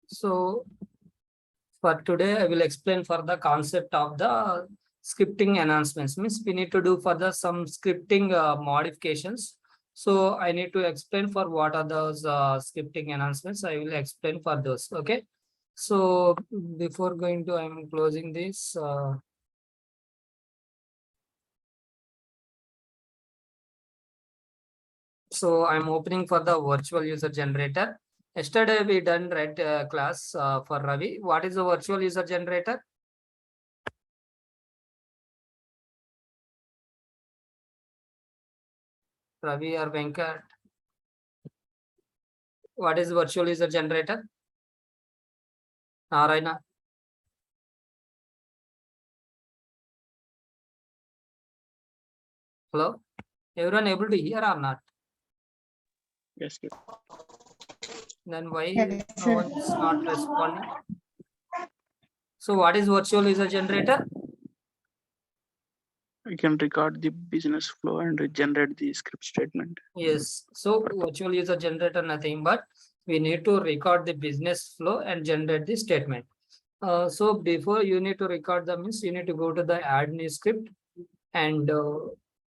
So for today, I will explain for the concept of the scripting enhancements. Means we need to do for the some scripting modifications. So I need to explain for what are those scripting enhancements. I will explain for those. Okay. So before going to, I'm closing this. So I'm opening for the virtual user generator. Yesterday we done right class for Ravi. What is the virtual user generator? Ravi or Venkat? What is virtual user generator? Narayana? Hello? Everyone able to hear or not? Yes, sir. Then why Yes, no sir. one is not responding? So what is virtual user generator? We can record the business flow and generate the script statement. Yes. So virtual user generator nothing but we need to record the business flow and generate the statement. So before you need to record the means you need to go to the add new script, and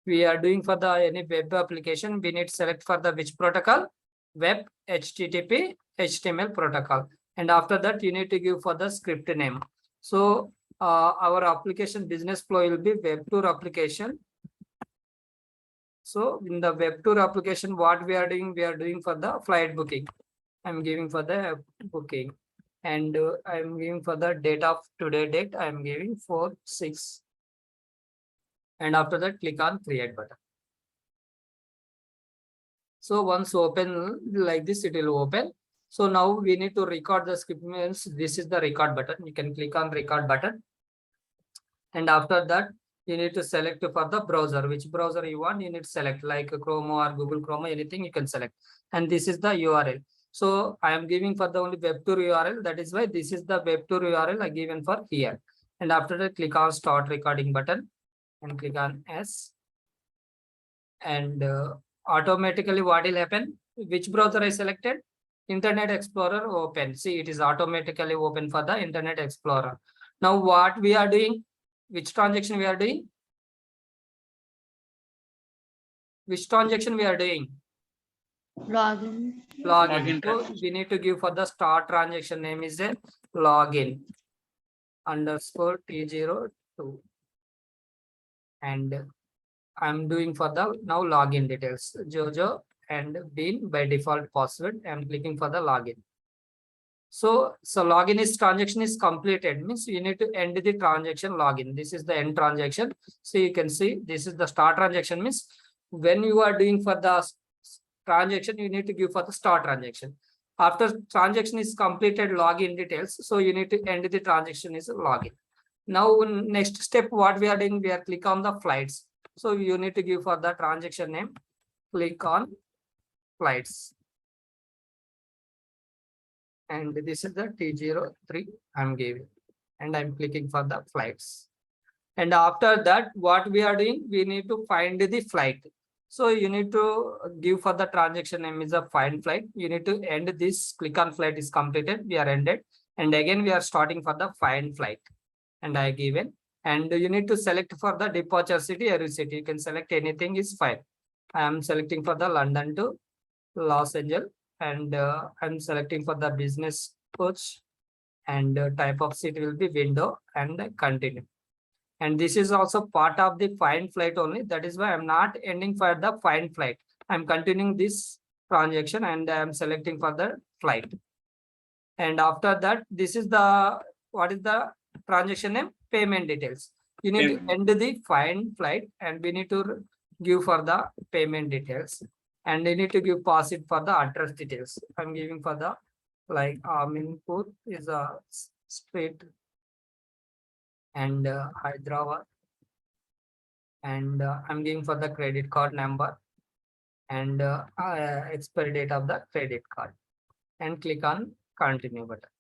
we are doing for the any web application. We need to select for the which protocol, web HTTP HTML protocol, and after that you need to give for the script name. So our application business flow will be web tour application. So in the web tour application, what we are doing for the flight booking. I'm giving for the booking, and I'm giving for the date of today date. I'm giving 4/6, and after that click on create button. So once open like this, it will open. So now we need to record the script. Means this is the record button. You can click on record button, and after that you need to select for the browser, which browser you want. You need to select like Chrome or Google Chrome, anything you can select, and this is the URL. So I am giving for the only web tour URL. That is why this is the web tour URL I given for here. And after that, click on start recording button and click on S. And automatically what will happen? Which browser I selected? Internet Explorer open. See, it is automatically open for the Internet Explorer. Now what we are doing? Which transaction we are doing? Which transaction we are doing? Login. Login. So we need to give for the start transaction name is a login underscore T02. And I'm doing for the now login details. Jojo and Bean by default password. I'm clicking for the login. So login is transaction is completed, means you need to end the transaction login. This is the end transaction. So you can see this is the start transaction, means when you are doing for the transaction, you need to give for the start transaction. After transaction is completed, login details. So you need to end the transaction is login. Now next step, what we are doing, we are click on the flights. So you need to give for the transaction name, click on flights. And this is the T03 I'm giving, and I'm clicking for the flights. And after that, what we are doing, we need to find the flight. So you need to give for the transaction name is a find flight. You need to end this, click on flight is completed. We are ended. And again, we are starting for the find flight. And I given. And you need to select for the departure city, every city. You can select anything is fine. I am selecting for the London to Los Angeles. And I'm selecting for the business coach, and type of seat will be window, and continue. And this is also part of the find flight only. That is why I'm not ending for the find flight. I'm continuing this transaction, and I'm selecting for the flight. And after that, this is the, what is the transaction name? Payment details. You need to end the find flight, and we need to give for the payment details. And you need to give pass it for the address details. I'm giving for the like Aminpur is a street, and Hyderabad. And I'm giving for the credit card number, and expiry date of the credit card, and click on continue button.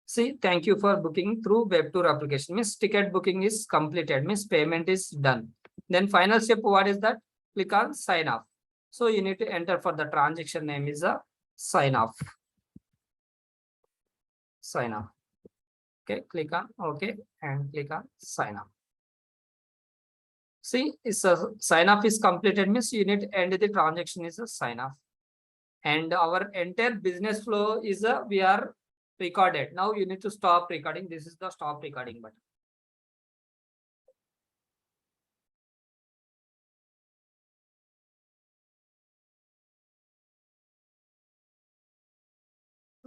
See, thank you for booking through web tour application. Means ticket booking is completed, means payment is done. Then final step, what is that? Click on sign off. So you need to enter for the transaction name is a sign off. sign off. Okay, click on OK and click on sign off. See, it's a sign off is completed means you need to end the transaction is a sign off. And our entire business flow is a we are recorded. Now you need to stop recording. This is the stop recording button.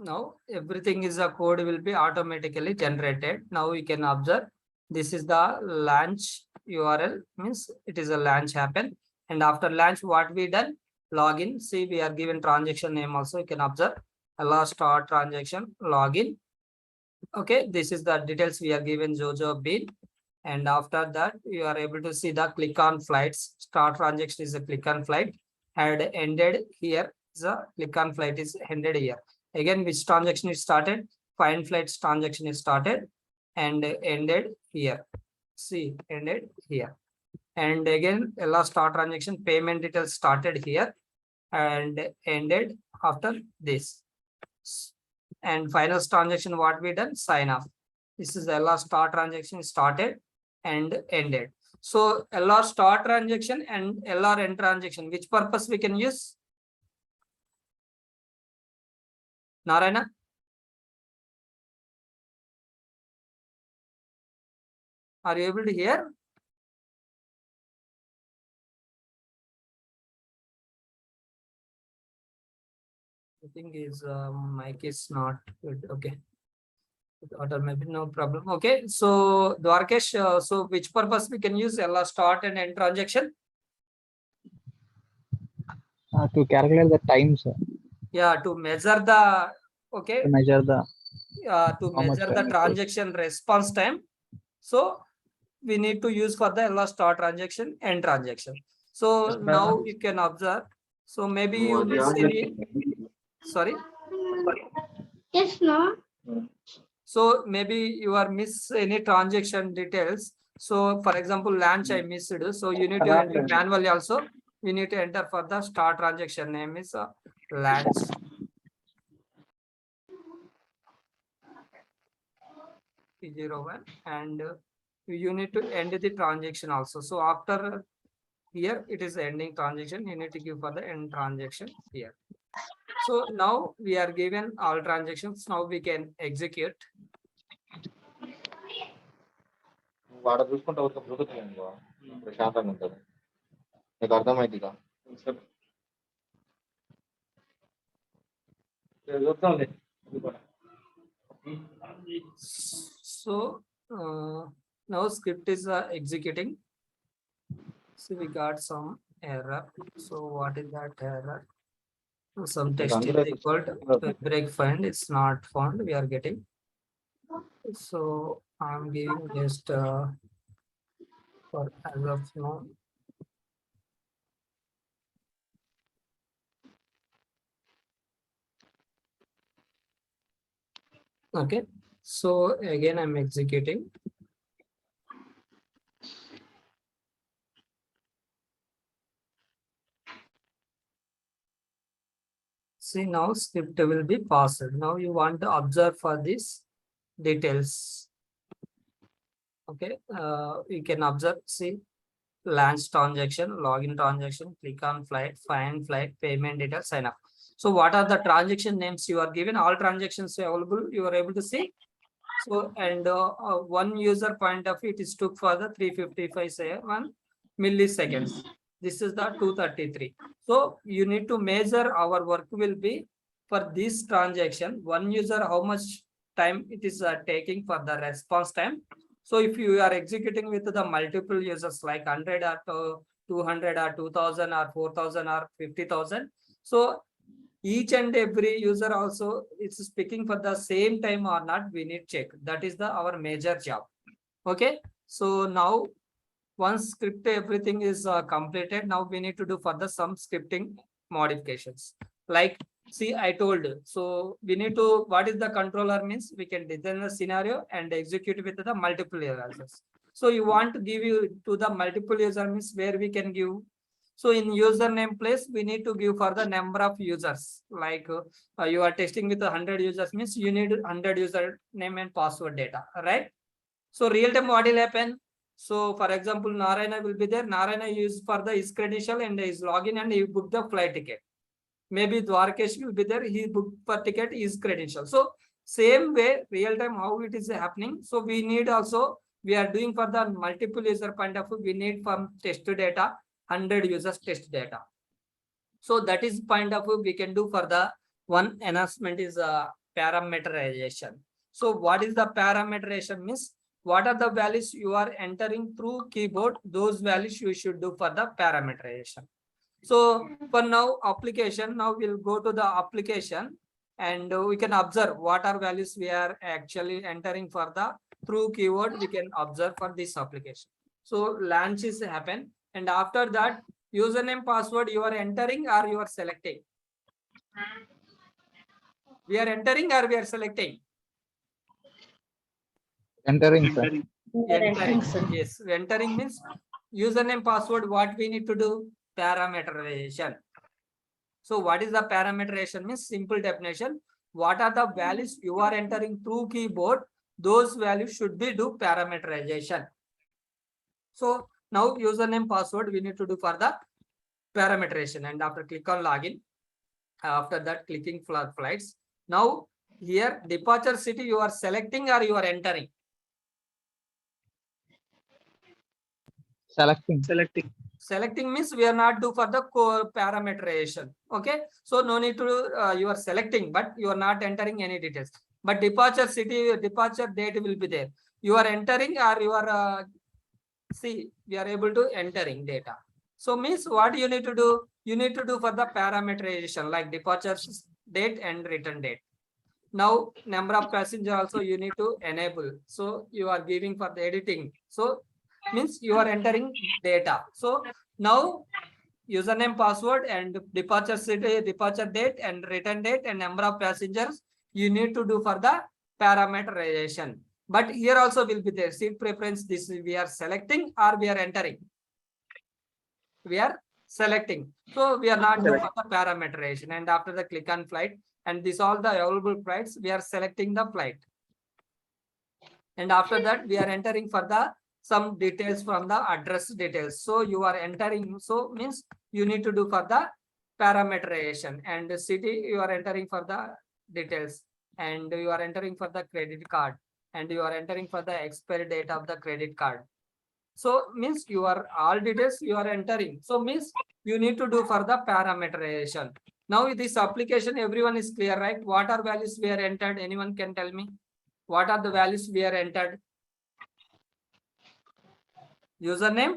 Now everything is a code will be automatically generated. Now you can observe this is the launch URL means it is a launch happen. And after launch, what we done? Login. See, we are given transaction name also. You can observe allow start transaction login. Okay, this is the details we are given Jojo bill. And after that, you are able to see the click on flights. Start transaction is a click on flight. Had ended here. The click on flight is ended here. Again, which transaction is started? Find flights transaction is started and ended here. See, ended here. And again, last start transaction payment details started here and ended after this. And final transaction, what we done? Sign off. This is LR start transaction started and ended. So LR start transaction and LR end transaction, which purpose we can use? Narayana? Are you able to hear? I think his mic is not good. Okay. Or maybe no problem. Okay. So Dwarkesh, so which purpose we can use LR start and end transaction? To calculate the time, sir. Yeah, to measure the okay. To measure the To measure the transaction response time. So we need to use for the LR start transaction and transaction. So now you can observe. So maybe you miss any. Sorry. Yes, no. So maybe you are miss any transaction details. So for example, launch I missed. So you need to enter manually also. We need to enter for the start transaction name is launch. P01 and you need to end the transaction also. So after here it is ending transaction. You need to give for the end transaction here. So now we are given all transactions. Now we can execute. వాడ చూసుకుంటే ఒక బ్రతుకుతుంది ప్రశాంతంగా ఉంటుంది నీకు అర్థమైందిగా So now script is executing. So we got some error. So what is that error? Some text is equal to break find. It's not found. We are getting. So I'm giving just for as of now. Okay. So again, I'm executing. See, now script will be passed. Now you want to observe for these details. Okay, you can observe, see, launch transaction, login transaction, click on flight, find flight, payment details, sign up. So what are the transaction names you are given? All transactions available, you are able to see. So, and one user point of it is took for the 355 milliseconds. This is the 233. So you need to measure our work will be for this transaction. One user, how much time it is taking for the response time. So if you are executing with the multiple users like 100 or 200 or 2000 or 4000 or 50,000. So each and every user also it's speaking for the same time or not, we need check. That is the our major job. Okay. So now once script everything is completed, now we need to do further some scripting modifications. Like, see, I told, so we need to, what is the controller means? We can design a scenario and execute with the multiple users. So you want to give you to the multiple user means where we can give. So in username place, we need to give for the number of users. Like you are testing with 100 users means you need 100 username and password data, right? So real time what will happen? So for example, Narayana will be there. Narayana use for the his credential and his login and he booked the flight ticket. Maybe Dwarkesh will be there. He booked for ticket his credential. So same way, real time how it is happening. So we need also, we are doing for the multiple user point of view, we need from test data, 100 users test data. So that is point of view we can do for the one enhancement is parameterization. So what is the parameterization means? What are the values you are entering through keyboard? Those values you should do for the parameterization. So for now application, now we'll go to the application and we can observe what are values we are actually entering for the through keyword. We can observe for this application. So launch is happen and after that username password you are entering or you are selecting. We are entering or we are selecting. Entering, sir. Entering. Yes, entering means username password. What we need to do? Parameterization. So what is the parameterization means? Simple definition. What are the values you are entering through keyboard? Those values should be do parameterization. So now username password we need to do for the parameterization and after click on login. After that clicking flights. Now here departure city you are selecting or you are entering. Selecting. Selecting means we are not do for the core parameterization. Okay, so no need to you are selecting but you are not entering any details, but departure city, departure date will be there. You are entering or you are see we are able to entering data. So means what you need to do? You need to do for the parameterization like departure date and return date. Now number of passenger also you need to enable. So you are giving for the editing. So means you are entering data. So now username password and departure city, departure date and return date and number of passengers you need to do for the parameterization. But here also will be there seat preference. This we are selecting or we are entering. We are selecting. So we are not doing for the parameterization and after the click on flight and this all the available flights we are selecting the flight. And after that we are entering for the some details from the address details. So you are entering, so means you need to do for the parameterization and the city you are entering for the details and you are entering for the credit card and you are entering for the expiry date of the credit card. So means you are all details you are entering. So means you need to do for the parameterization. Now with this application everyone is clear, right? What are values we are entered? Anyone can tell me? What are the values we are entered? Username,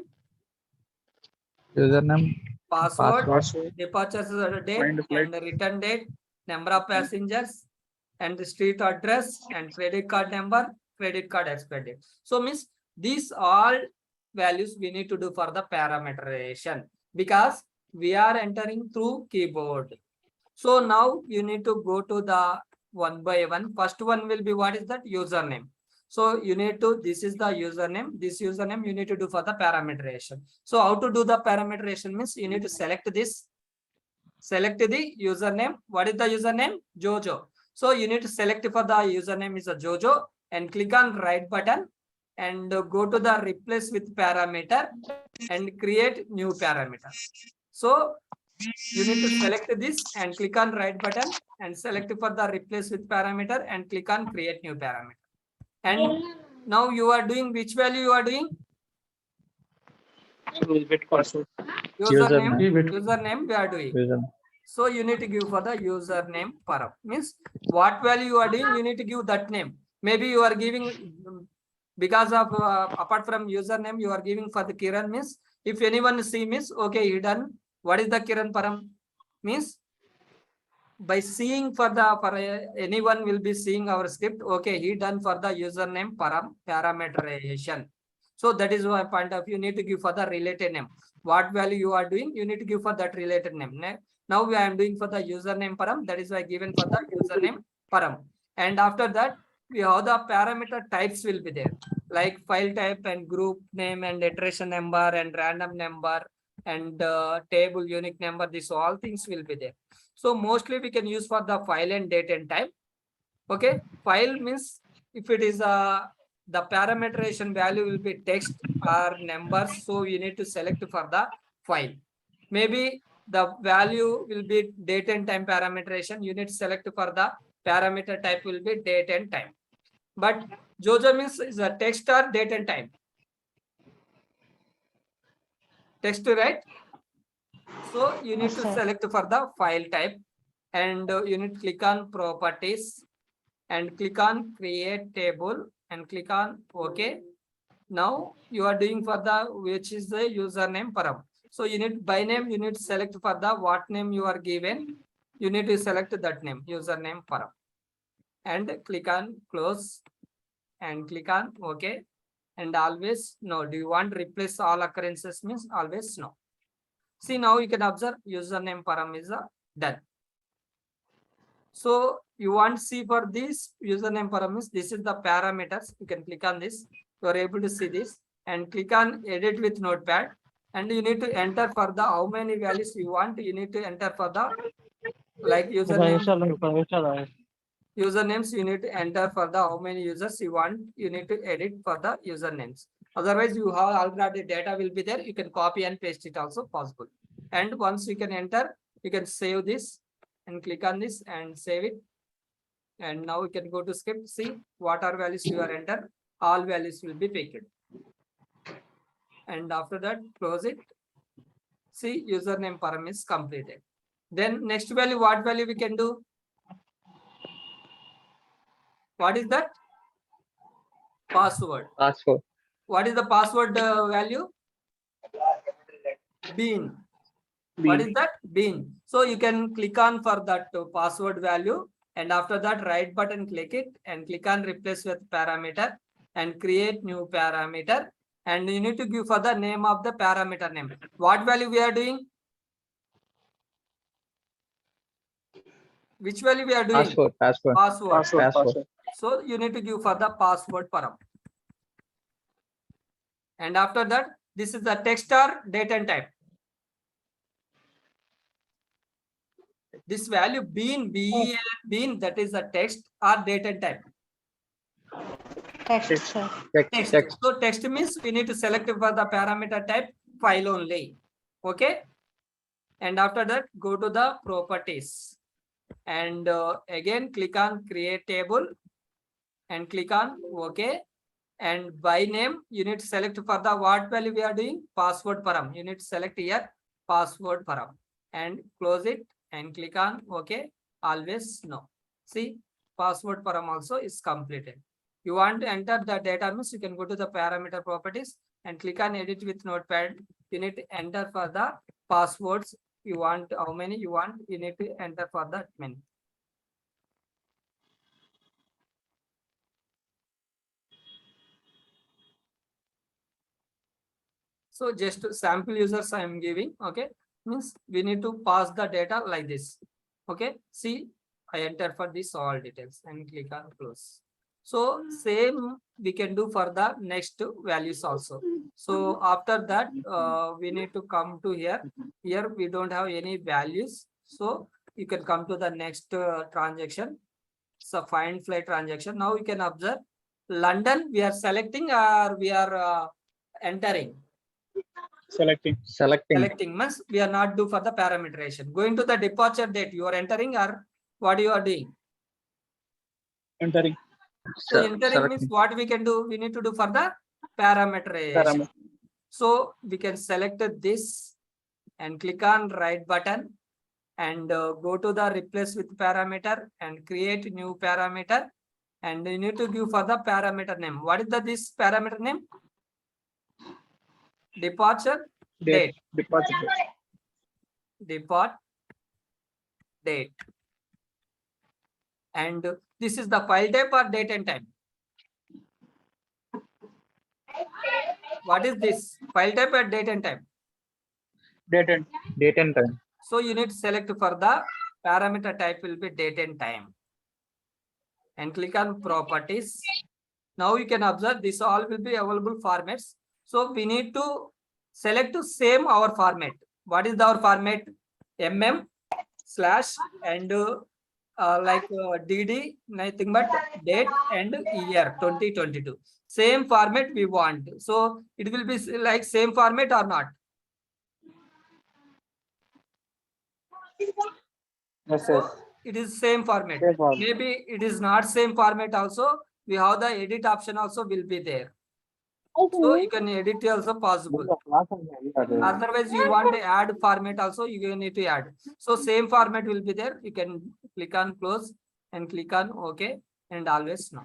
password, departure date and return date, number of passengers and the street address and credit card number, credit card expiry date. So means these all values we need to do for the parameterization because we are entering through keyboard. So now you need to go to the one by one. First one will be what is that? Username. So you need to, this is the username. This username you need to do for the parameterization. So how to do the parameterization means you need to select this. Select the username. What is the username? Jojo. So you need to select for the username is a Jojo and click on right button and go to the replace with parameter and create new parameter. So you need to select this and click on right button and select for the replace with parameter and click on create new parameter. And now you are doing which value you are doing? Username we are doing. So you need to give for the username param. Means what value you are doing, you need to give that name. Maybe you are giving because of apart from username, you are giving for the Kiran means if anyone see means okay, he done. What is the Kiran param? Means by seeing for anyone will be seeing our script. Okay, he done for the username parameterization. So that is my point of view. You need to give for the related name. What value you are doing, you need to give for that related name. Now I am doing for the username param. That is why given for the username param. And after that, we have the parameter types will be there, like file type and group name and iteration number and random number and table unique number. This all things will be there. So mostly we can use for the file and date and time. Okay, file means if it is the parameterization value will be text or numbers, so you need to select for the file. Maybe the value will be date and time parameterization, you need to select for the parameter type will be date and time. But Jojo means is a text or date and time. Text, right? So you need Yes, to sir. select for the file type, and you need to click on properties and click on create table and click on OK. Now you are doing for the which is the username param. So you need by name, you need to select for the what name you are given. You need to select that name, username param, and click on close and click on OK. And always no. Do you want to replace all occurrences? Means always no. See, now you can observe username param is done. So you want to see for this username parameters, this is the parameters. You can click on this. You are able to see this and click on edit with notepad. And you need to enter for the how many values you want. You need to enter for the like username. Usernames you need to enter for the how many users you want. You need to edit for the usernames. Otherwise, you have already data will be there. You can copy and paste it also possible. And once you can enter, you can save this and click on this and save it. And now we can go to script. See what are values you are enter. All values will be picked. And after that, close it. See username param is completed. Then next value, what value we can do? What is that? Password. Password. What is the password value? Bean. What is that? Bean. So you can click on for that password value, and after that right button click it and click on replace with parameter and create new parameter, and you need to give for the name of the parameter name. What value we are doing? Which value we are doing? Password. So you need to give for the password param. And after that, this is the text or date and time. This value bean, bean, that is the text or date and time. Text, sir. Text. So text means we need to select for the parameter type file only. Okay. And after that, go to the properties and again click on create table and click on OK. And by name, you need to select for the what value we are doing, password param. You need to select here password param and close it and click on OK. Always no. See, password param also is completed. You want to enter the data means you can go to the parameter properties and click on edit with notepad. You need to enter for the passwords. You want how many you want, you need to enter for that many. So just sample users I am giving. Okay, means we need to pass the data like this. Okay, see, I enter for this all details and click on close. So same we can do for the next values also. So after that, we need to come to here. Here we don't have any values. So you can come to the next transaction. So find flight transaction. Now you can observe London. We are selecting or we are entering. Selecting means we are not do for the parameterization. Going to the departure date, you are entering or what you are doing? Entering. So entering means what we can do? We need to do for the parameterization. So we can select this and click on right button and go to the replace with parameter and create new parameter, and you need to give for the parameter name. What is the this parameter name? Departure date. Depart date. And this is the file type or date and time. What is this? File type or date and time? Date and time. So you need to select for the parameter type will be date and time. And click on properties. Now you can observe this all will be available formats. So we need to select to same our format. What is our format? MM/ and DD, nothing but date and year 2022. Same format we want. So it will be like same format or not? Yes, yes. It is same format. Same format. Maybe it is not same format also. We have the edit option also will be there. So you can edit also possible. Otherwise, you want to add format also, you need to add. So same format will be there. You can click on close and click on OK and always no.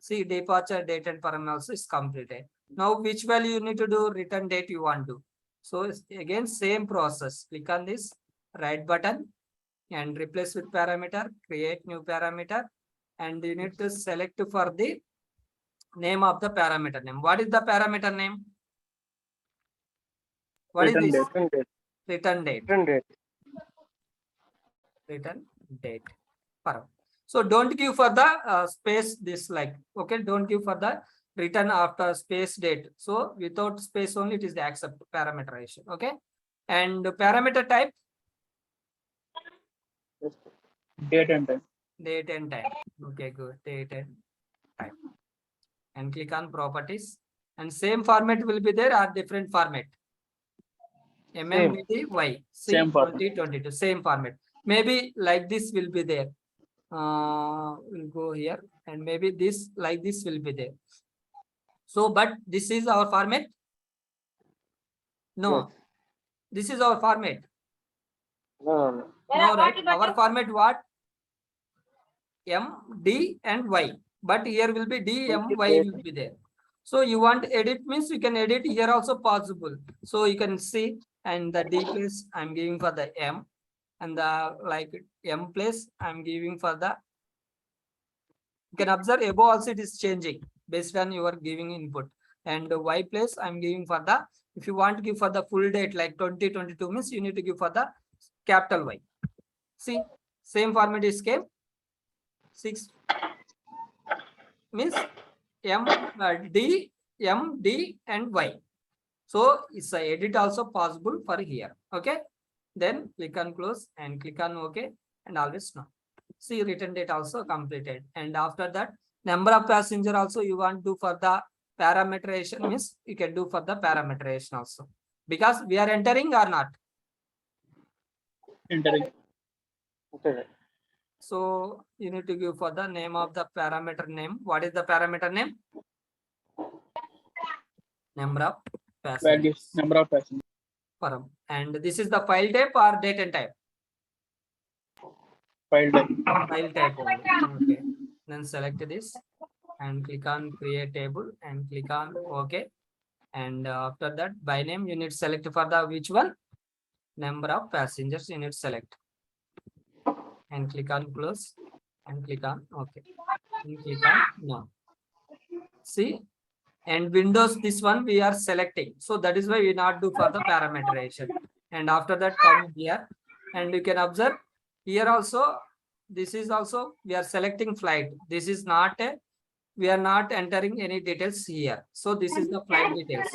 See, departure date and parameter also is completed. Now, which value you need to do? Return date you want to. So again, same process. Click on this right button and replace with parameter, create new parameter, and you need to select for the name of the parameter name. What is the parameter name? What is this? Return date. Return date. Perfect. So don't give for the space this like, okay, don't give for the return after space date. So without space only it is the accept parameterization. Okay. And parameter type? Date and time. Date and time. Okay, good. Date and time. And click on properties. And same format will be there or different format? MMDY. Same format. 2022. Same format. Maybe like this will be there. We'll go here and maybe this like this will be there. So, but this is our format. No, Yes. this is our format. No. No, right? Our format what? M, D and Y. But here will be D, M, Y will be there. So you want edit means you can edit here also possible. So you can see and the D place I'm giving for the M and the like M place I'm giving for the. You can observe above also it is changing based on your giving input. And Y place I'm giving for the, if you want to give for the full date like 2022 means you need to give for the capital Y. See, same format is came. 6 means D, M, D and Y. So it's a edit also possible for here. Okay. Then click on close and click on OK and always no. See, return date also completed. And after that, number of passenger also you want to do for the parameterization means you can do for the parameterization also. Because we are entering or not? Entering. Okay. So you need to give for the name of the parameter name. What is the parameter name? Number of passengers. Values. Number of passengers. And this is the file type or date and type? File type. File type only. Okay. Then select this and click on create table and click on OK. And after that, by name you need to select for the which one? Number of passengers you need to select. And click on close and click on OK. And click on no. See, and Windows this one we are selecting. So that is why we not do for the parameterization. And after that come here and you can observe here also. This is also we are selecting flight. This is not a, we are not entering any details here. So this is the flight details.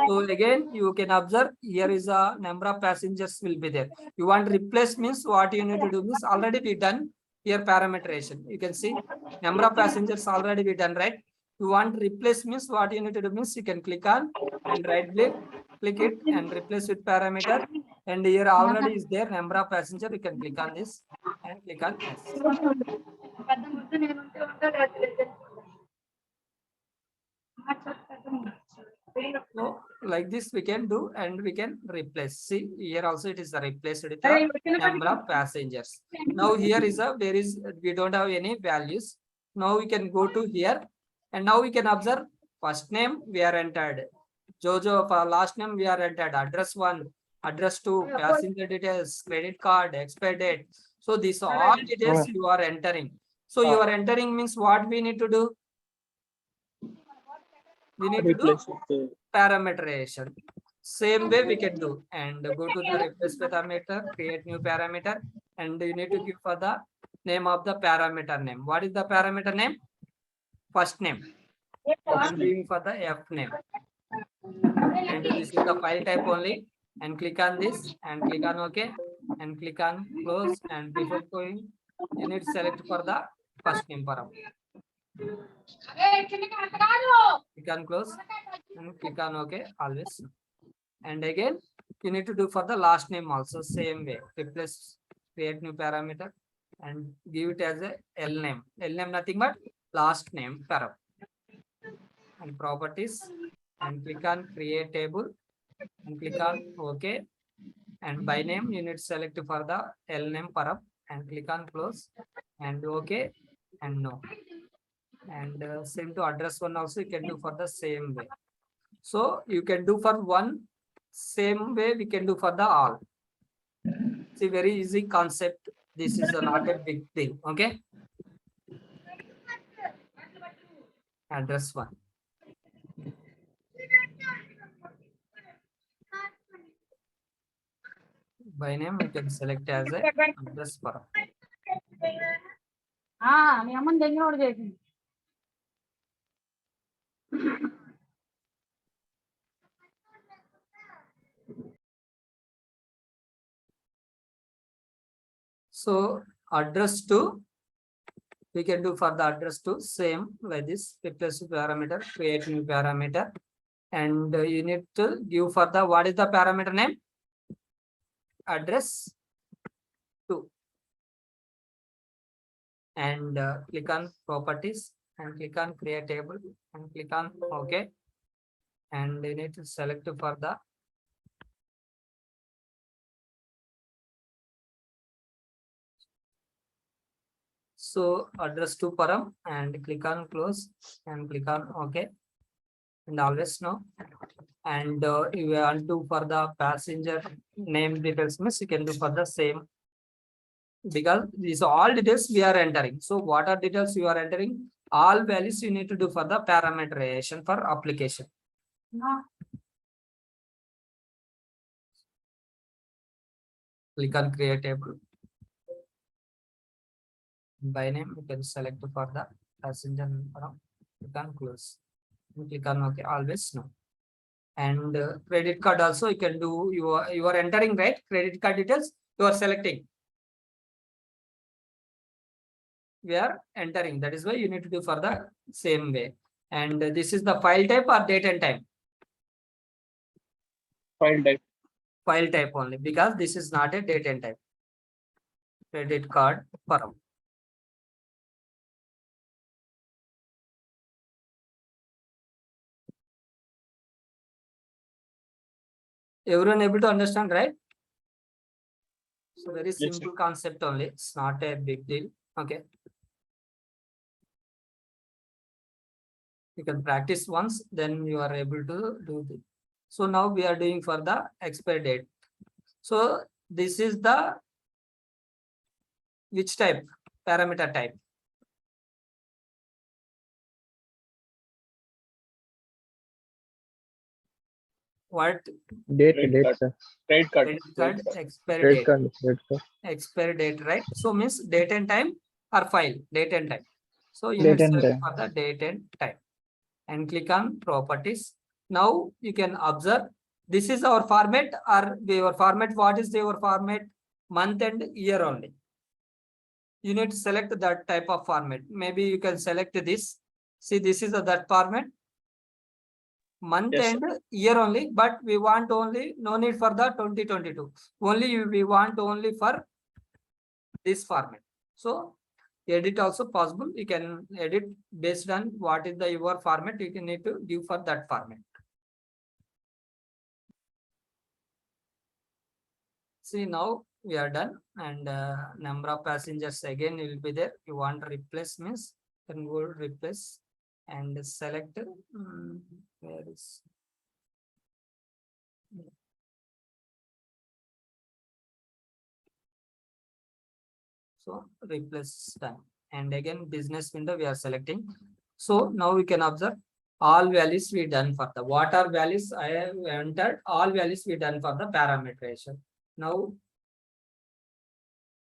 So again you can observe here is a number of passengers will be there. You want to replace means what you need to do means already be done here parameterization. You can see number of passengers already be done, right? You want to replace means what you need to do means you can click on and right click it and replace with parameter. And here already is there number of passenger. You can click on this and click on yes. So like this we can do and we can replace. See here also it is replaced with the number of passengers. Now here is a, there is, we don't have any values. Now we can go to here and now we can observe first name we are entered. Jojo for last name we are entered. Address 1, address 2, passenger details, credit card, expire date. So these all details you are entering. So you are entering means what we need to do? We need to do parameterization. Same way we can do and go to the replace parameter, create new parameter, and you need to give for the name of the parameter name. What is the parameter name? First name. I'm giving for the F name. And this is the file type only, and click on this and click on OK and click on close, and before going you need to select for the first name param. Click on close and click on OK always. And again you need to do for the last name also same way. Replace, create new parameter and give it as a L name. L name nothing but last name param. And properties and click on create table and click on OK. And by name you need to select for the L name param and click on close and OK and no. And same to address one also you can do for the same way. So you can do for one same way we can do for the all. See, very easy concept. This is not a big thing. Okay. Address one. By name you can select as a address param. So address to we can do for the address to same like this. Replace parameter, create new parameter, and you need to give for the what is the parameter name? Address to, and click on properties and click on create table and click on OK, and you need to select for the so address to param and click on close and click on OK and always no. And you want to for the passenger name details means you can do for the same, because these all details we are entering. So what are details you are entering? All values you need to do for the parameterization for application. Click on create table. By name you can select for the passenger param. Click on close. Click on OK. Always no. And credit card also you can do. You are entering, right? Credit card details you are selecting. We are entering. That is why you need to do for the same way. And this is the file type or date and time. File type. File type only, because this is not a date and time. Credit card param. Everyone able to understand, right? So very simple concept only. It's not a big deal. Okay. You can practice once, then you are able to do this. So now we are doing for the expiry date. So this is the which type? Parameter type. What? Date, sir. Credit card. Expiry date. Credit card. Expiry date, right? So means date and time or file, date and time. So you Date need to and select time. for the date and time and click on properties. Now you can observe this is our format, or your format. What is your format? Month and year only. You need to select that type of format. Maybe you can select this. See, this is that format. Month Yes, and year only, but we want only, no need for the 2022. Only we want only for this format. So edit also possible. You can edit based on what is the your format. You can need to give for that format. See, now we are done, and number of passengers again will be there. You want to replace means then go replace and select where is so replace time, and again business window we are selecting. So now we can observe all values we done for the what are values I have entered, all values we done for the parameterization. Now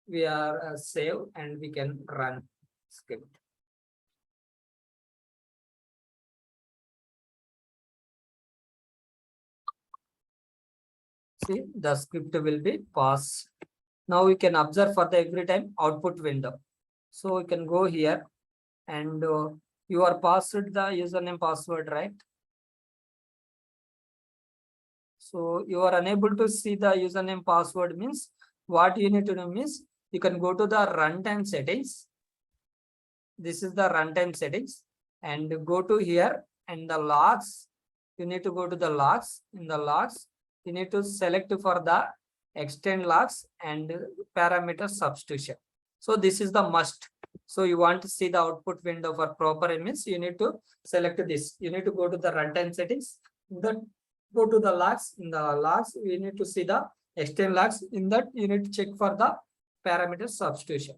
we are save and we can run script. See, the script will be passed. Now we can observe for the every time output window. So we can go here and you are passed the username password, right? So you are unable to see the username password means what you need to do means you can go to the runtime settings. This is the runtime settings and go to here and the logs. You need to go to the logs. In the logs, you need to select for the extend logs and parameter substitution. So this is the must. So you want to see the output window for proper means you need to select this. You need to go to the runtime settings. Go to the logs. In the logs, you need to see the extend logs. In that, you need to check for the parameter substitution.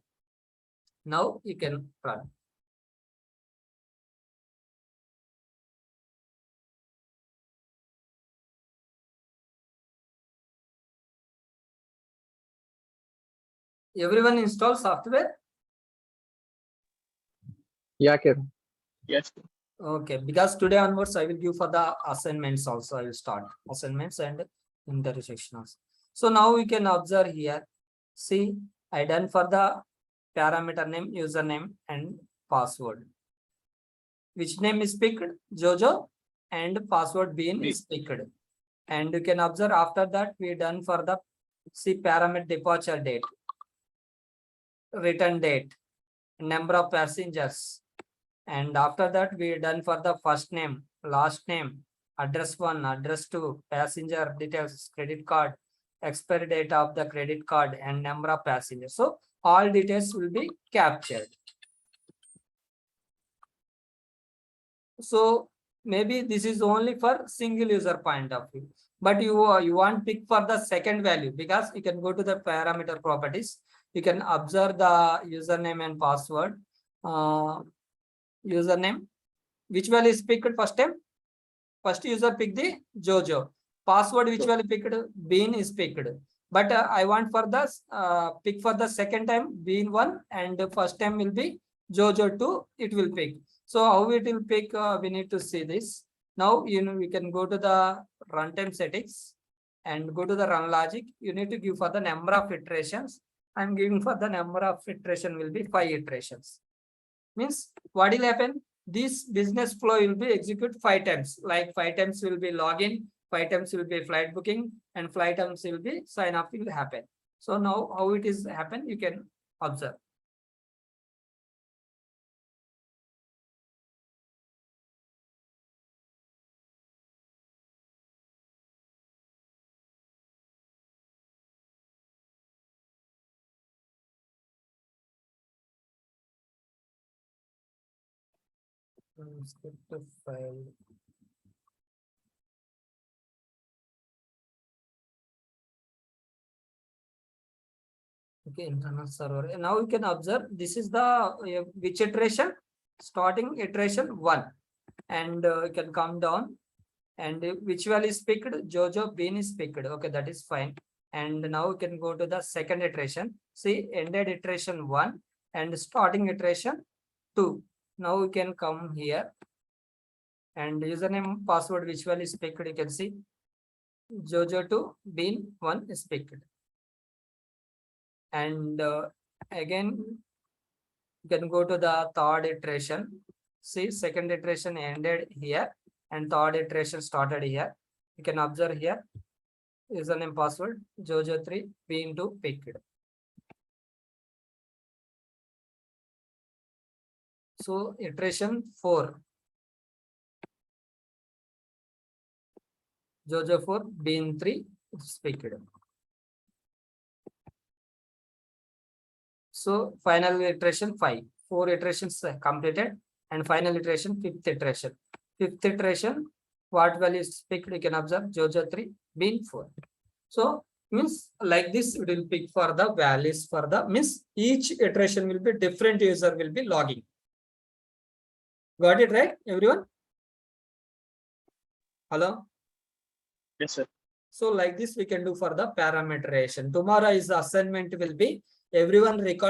Now you can run. Everyone install software? Yeah, Kiran. Yes. Okay, because today onwards I will give for the assignments also. I will start assignments and intersection also. So now we can observe here. See, I done for the parameter name, username, and password. Which name is picked? Jojo, and password being is picked. And you can observe after that we done for the see parameter departure date, return date, number of passengers. And after that, we done for the first name, last name, address 1, address 2, passenger details, credit card, expiry date of the credit card, and number of passengers. So all details will be captured. So maybe this is only for single user point of view. But you want pick for the second value because you can go to the parameter properties. You can observe the username and password. Username, which value is picked first time? First user pick the Jojo. Password which value picked? Bean is picked. But I want for the pick for the second time Bean 1 and the first time will be Jojo 2. It will pick. So how it will pick? We need to see this. Now we can go to the runtime settings and go to the run logic. You need to give for the number of iterations. I'm giving for the number of iteration will be 5 iterations. Means what will happen? This business flow will be execute 5 times. Like 5 times will be login, 5 times will be flight booking, and 5 times will be sign up will happen. So now how it is happen? You can observe. Script file. Okay, internal server. And now you can observe this is the which iteration? Starting iteration 1. And you can come down and which value is picked? Jojo Bean is picked. Okay, that is fine. And now we can go to the second iteration. See, ended iteration 1 and starting iteration 2. Now we can come here and username password which value is picked. You can see Jojo 2 Bean 1 is picked. And again, you can go to the third iteration. See, second iteration ended here and third iteration started here. You can observe here username password Jojo 3 Bean 2 picked. So iteration 4 Jojo 4 Bean 3 is picked. So final iteration 5. 4 iterations completed and final iteration 5th iteration. 5th iteration what value is picked? You can observe Jojo 3 Bean 4. So means like this it will pick for the values for the means each iteration will be different user will be logging. Got it right, everyone? Hello? Yes, sir. So like this we can do for the parameterization. Tomorrow is the assignment will be everyone record